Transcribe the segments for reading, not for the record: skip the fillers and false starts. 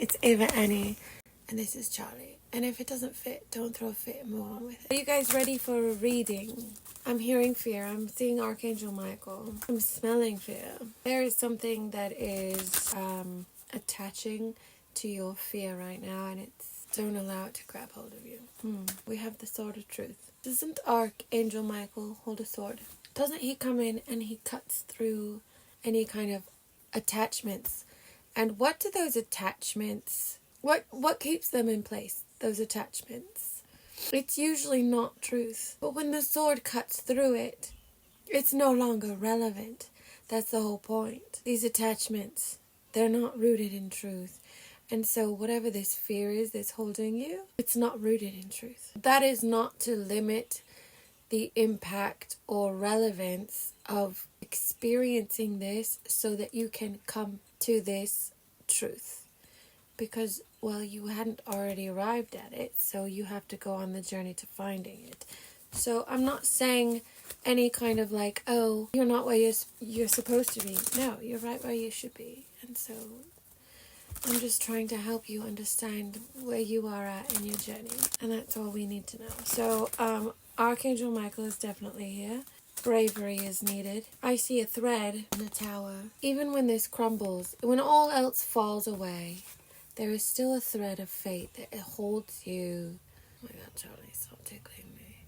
it's Ava Annie, and this is Charlie. And if it doesn't fit, don't throw a fit and move on with it. Are you guys ready for a reading? I'm hearing fear. I'm seeing Archangel Michael. I'm smelling fear. There is something that is attaching to your fear right now, and it's don't allow it to grab hold of you. We have the Sword of Truth. Doesn't Archangel Michael hold a sword? Doesn't he come in and he cuts through any kind of attachments? And what do those attachments, what keeps them in place, those attachments? It's usually not truth. But when the sword cuts through it, it's no longer relevant. That's the whole point. These attachments, they're not rooted in truth. And so whatever this fear is that's holding you, it's not rooted in truth. That is not to limit the impact or relevance of experiencing this so that you can come to this truth. Because, well, you hadn't already arrived at it, so you have to go on the journey to finding it. So I'm not saying any kind of like, oh, you're not where you're supposed to be. No, you're right where you should be. And so I'm just trying to help you understand where you are at in your journey. And that's all we need to know. So, Archangel Michael is definitely here. Bravery is needed. I see a thread in a tower. Even when this crumbles, when all else falls away, there is still a thread of fate that holds you. Oh my God, Charlie, stop tickling me.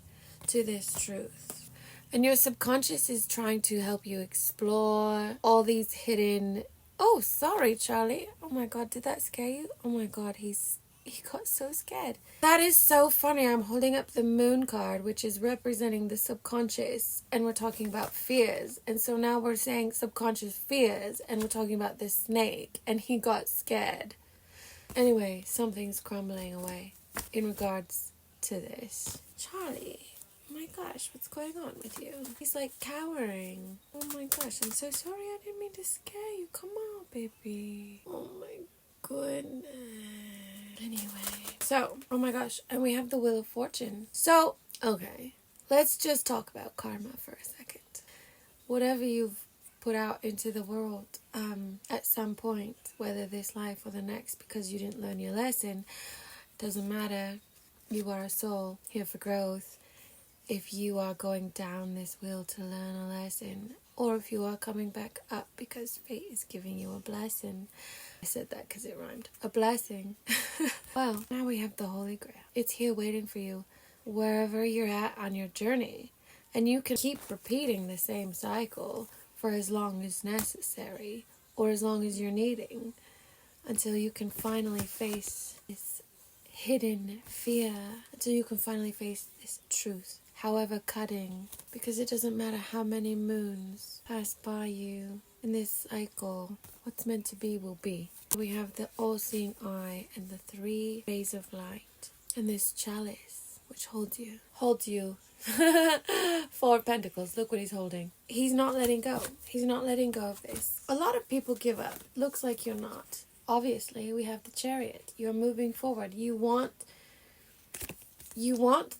To this truth. And your subconscious is trying to help you explore all these hidden... Oh, sorry, Charlie. Oh my God, did that scare you? Oh my God, he got so scared. That is so funny. I'm holding up the moon card, which is representing the subconscious, and we're talking about fears. And so now we're saying subconscious fears, and we're talking about this snake, and he got scared. Anyway, something's crumbling away in regards to this. Charlie, oh my gosh, what's going on with you? He's like cowering. Oh my gosh, I'm so sorry. I didn't mean to scare you. Come on, baby. Oh my goodness. Anyway, so, oh my gosh, and we have the Wheel of Fortune. So, okay, let's just talk about karma for a second. Whatever you've put out into the world at some point, whether this life or the next, because you didn't learn your lesson, doesn't matter. You are a soul here for growth. If you are going down this wheel to learn a lesson, or if you are coming back up because fate is giving you a blessing. I said that because it rhymed. A blessing. Well, now we have the Holy Grail. It's here waiting for you wherever you're at on your journey. And you can keep repeating the same cycle for as long as necessary, or as long as you're needing, until you can finally face this hidden fear, until you can finally face this truth, however cutting, because it doesn't matter how many moons pass by you in this cycle, what's meant to be will be. We have the all-seeing eye and the 3 rays of light, and this chalice, which holds you. 4 of Pentacles, look what he's holding. He's not letting go. He's not letting go of this. A lot of people give up. Looks like you're not. Obviously, we have the Chariot. You're moving forward. You want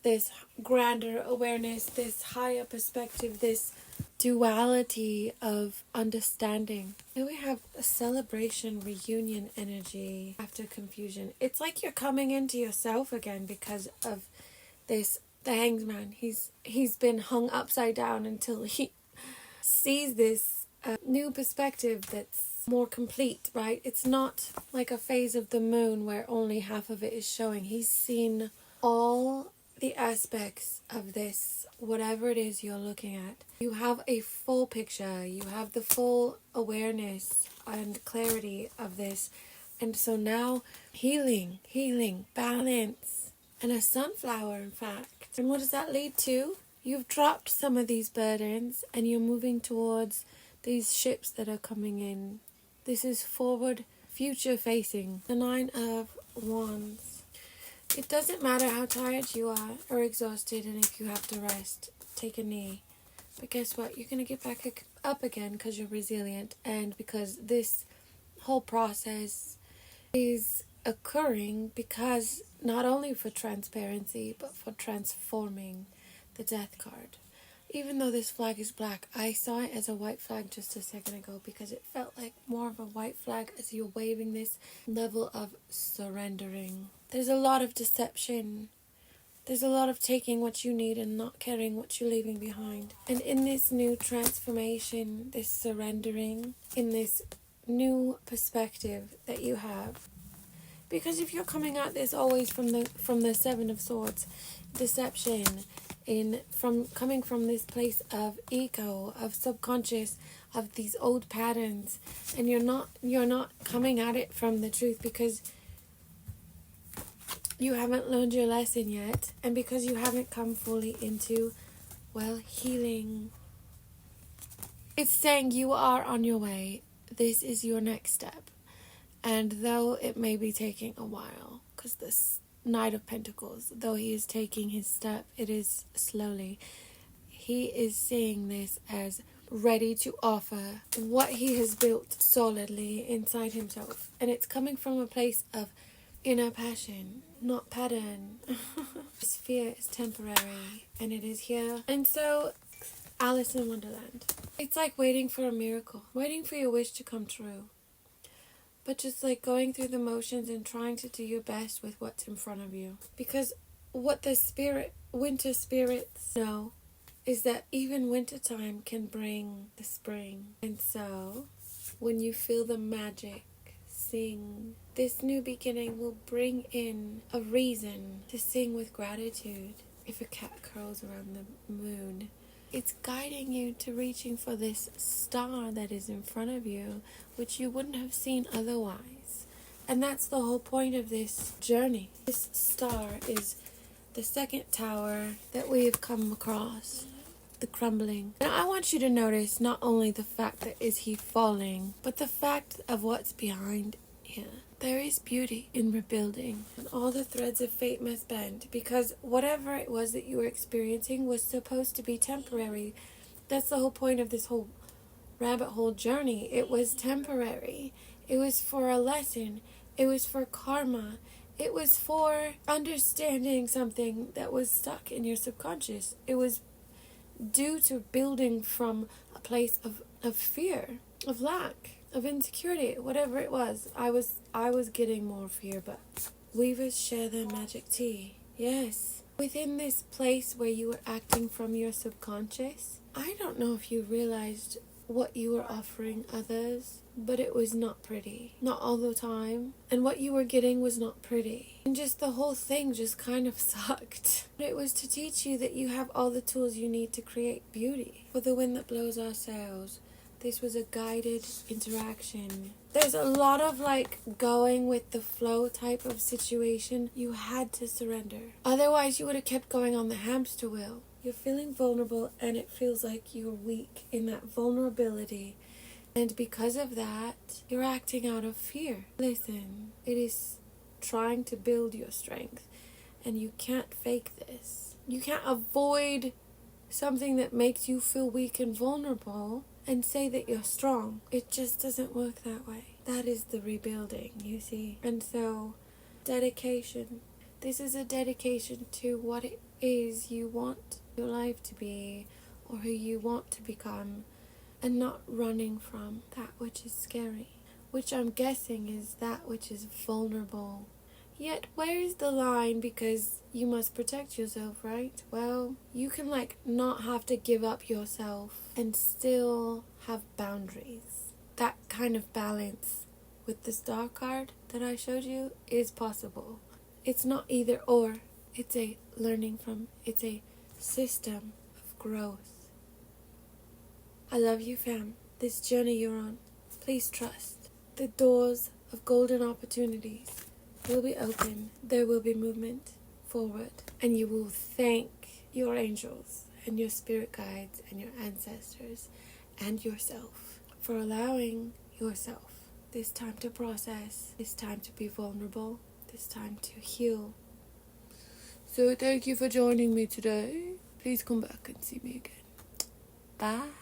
this grander awareness, this higher perspective, this duality of understanding. Then we have a celebration, reunion energy after confusion. It's like you're coming into yourself again because of this. The Hanged Man, he's been hung upside down until he sees this new perspective that's more complete, right? It's not like a phase of the moon where only half of it is showing. He's seen all the aspects of this, whatever it is you're looking at. You have a full picture. You have the full awareness and clarity of this. And so now healing, balance, and a sunflower, in fact. And what does that lead to? You've dropped some of these burdens and you're moving towards these ships that are coming in. This is forward, future facing. The 9 of Wands. It doesn't matter how tired you are or exhausted, and if you have to rest, take a knee. But guess what? You're going to get back up again because you're resilient, and because this whole process is occurring because not only for transparency but for transforming the Death card. Even though this flag is black, I saw it as a white flag just a second ago because it felt like more of a white flag as you're waving this level of surrendering. There's a lot of deception. There's a lot of taking what you need and not caring what you're leaving behind. And in this new transformation, this surrendering, in this new perspective that you have, because if you're coming at this always from the Seven of Swords, deception, coming from this place of ego, of subconscious, of these old patterns, and you're not coming at it from the truth because you haven't learned your lesson yet, and because you haven't come fully into, healing. It's saying you are on your way. This is your next step. And though it may be taking a while, because this Knight of Pentacles, though he is taking his step, it is slowly. He is seeing this as ready to offer what he has built solidly inside himself. And it's coming from a place of inner passion, not pattern. This fear is temporary, and it is here. And so, Alice in Wonderland. It's like waiting for a miracle, waiting for your wish to come true. But just like going through the motions and trying to do your best with what's in front of you. Because what the winter spirits know is that even wintertime can bring the spring. And so, when you feel the magic, sing. This new beginning will bring in a reason to sing with gratitude. If a cat curls around the moon, it's guiding you to reaching for this star that is in front of you, which you wouldn't have seen otherwise. And that's the whole point of this journey. This star is the second tower that we have come across, the crumbling. And I want you to notice not only the fact that is he falling, but the fact of what's behind here. There is beauty in rebuilding, and all the threads of fate must bend, because whatever it was that you were experiencing was supposed to be temporary. That's the whole point of this whole rabbit hole journey. It was temporary. It was for a lesson. It was for karma. It was for understanding something that was stuck in your subconscious. It was due to building from a place of fear, of lack, of insecurity, whatever it was. I was getting more fear, but weavers share their magic tea. Yes. Within this place where you were acting from your subconscious, I don't know if you realized what you were offering others, but it was not pretty. Not all the time. And what you were getting was not pretty. And just the whole thing just kind of sucked. But it was to teach you that you have all the tools you need to create beauty. For the wind that blows our sails, this was a guided interaction. There's a lot of going with the flow type of situation. You had to surrender. Otherwise, you would have kept going on the hamster wheel. You're feeling vulnerable, and it feels like you're weak in that vulnerability. And because of that, you're acting out of fear. Listen, it is trying to build your strength, and you can't fake this. You can't avoid something that makes you feel weak and vulnerable and say that you're strong. It just doesn't work that way. That is the rebuilding, you see. And so, dedication. This is a dedication to what it is you want your life to be, or who you want to become, and not running from that which is scary, which I'm guessing is that which is vulnerable. Yet, where is the line? Because you must protect yourself, right? Well, you can not have to give up yourself and still have boundaries. That kind of balance with the star card that I showed you is possible. It's not either or. It's a learning from. It's a system of growth. I love you, fam. This journey you're on, please trust. The doors of golden opportunities will be open. There will be movement forward, and you will thank your angels and your spirit guides and your ancestors and yourself for allowing yourself this time to process, this time to be vulnerable, this time to heal. So thank you for joining me today. Please come back and see me again. Bye.